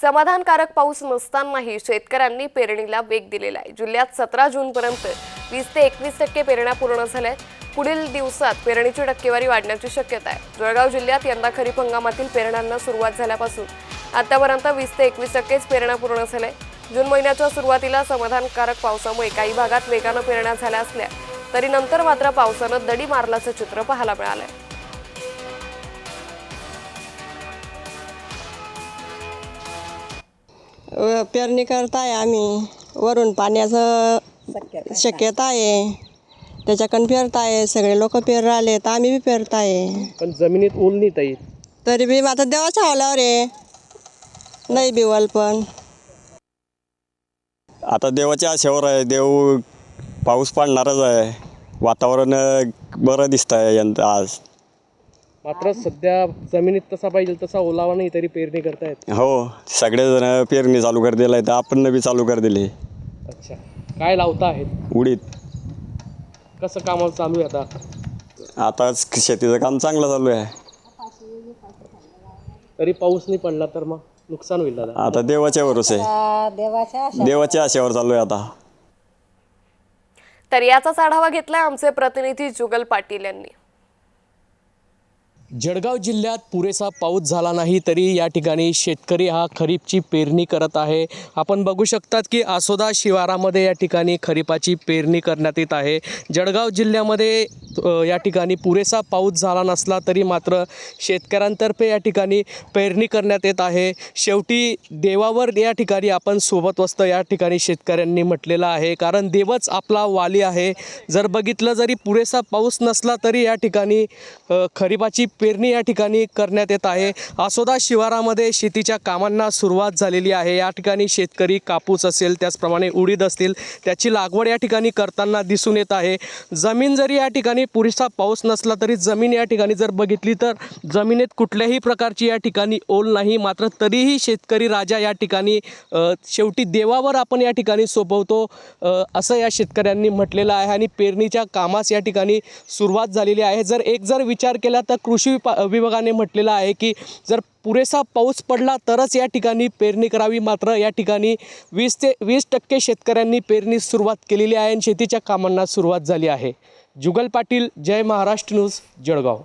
समाधानकारक पाऊस नसतानाही शेतकऱ्यांनी पेरणीला वेग दिलेला आहे। जिल्ह्यात 17 जूनपर्यंत 20 ते 21% पेरण्या पूर्ण झाल्या। पुढील दिवसात पेरणीची टक्केवारी वाढण्याची शक्यता आहे। जळगाव जिल्ह्यात यंदा खरीप हंगामातील पेरण्यांना सुरुवात झाल्यापासून आतापर्यंत 20 ते 21% पेरण्या पूर्ण झाल्या। जून महिन्याच्या सुरुवातीला समाधानकारक पावसामुळे काही भागात वेगाने पेरण्या झाल्या असल्या तरी नंतर मात्र पावसाने दडी मारल्याचे चित्र पाहायला मिळाले। पेरणी करताय आम्ही, वरून पाण्याचं शक्यता आहे, त्याच्याकडून पेरताय, सगळे लोक पेर राहिले तर आम्ही बी पेरताय। पण जमिनीत ओल नाही ताई, तरी बी आता देवाच्या हवल्यावर आहे, नाही बिवल पण आता देवाच्या आशेवर आहे। देव पाऊस पडणारच आहे, वातावरण बरं दिसतंय यंदा आज। मात्र सध्या जमिनीत तसा पाहिजे तसा ओलावा नाही तरी पेरणी करतायत। हो, सगळेजण पेरणी चालू कर दिली आहे, तर आपण बी चालू कर दिली। अच्छा, काय लावता आहेत? उडीद। कसं काम चालू आहे आता शेतीचं काम चांगलं चालू आहे। तरी पाऊस नाही पडला तर मग नुकसान होईल दादा। आता देवाच्या भरोसे, देवाच्या आशेवर चालू आहे आता। तर याचाच आढावा घेतलाय आमचे प्रतिनिधी जुगल पाटील यांनी। जळगाव जिल्ह्यात पुरेसा पाऊस झाला नाही तरी या ठिकाणी शेतकरी हा खरीपची पेरणी करत आहे। आपण बघू शकतात की आसोदा शिवारामध्ये या ठिकाणी खरीपाची पेरणी करण्यात येत आहे। जळगाव जिल्ह्यामध्ये या ठिकाणी पुरेसा पाऊस झाला नसला तरी मात्र शेतकऱ्यांतर्फे या ठिकाणी पेरणी करण्यात येत आहे। शेवटी देवावर या ठिकाणी आपण सोबत असतं या ठिकाणी शेतकऱ्यांनी म्हटलेलं आहे, कारण देवच आपला वाली आहे। जर बघितलं जरी पुरेसा पाऊस नसला तरी या ठिकाणी खरीपाची पेरणी या ठिकाणी करण्यात येत आहे। आसोदा शिवारामध्ये शेतीच्या कामांना सुरुवात झालेली आहे। या ठिकाणी शेतकरी कापूस असेल, त्याचप्रमाणे उडीद असतील, त्याची लागवड या ठिकाणी करताना दिसून येत आहे। जमीन जरी या ठिकाणी पुरेसा पाऊस नसला तरी जमीन या ठिकाणी जर बघितली तर जमिनीत कुठल्याही प्रकारची या ठिकाणी ओल नाही, मात्र तरीही शेतकरी राजा या ठिकाणी शेवटी देवावर आपण या ठिकाणी सोपवतो असं या शेतकऱ्यांनी म्हटलेलं आहे। आणि पेरणीच्या कामास या ठिकाणी सुरुवात झालेली आहे। जर विचार केला तर कृषी विभागाने म्हटलेलं आहे की जर पुरेसा पाऊस पडला तरच या ठिकाणी पेरणी करावी, मात्र या ठिकाणी 20 ते 20% शेतकऱ्यांनी पेरणी सुरुवात केलेली आहे आणि शेतीच्या कामांना सुरुवात झाली आहे। जुगल पाटील, जय महाराष्ट्र न्यूज, जळगाव।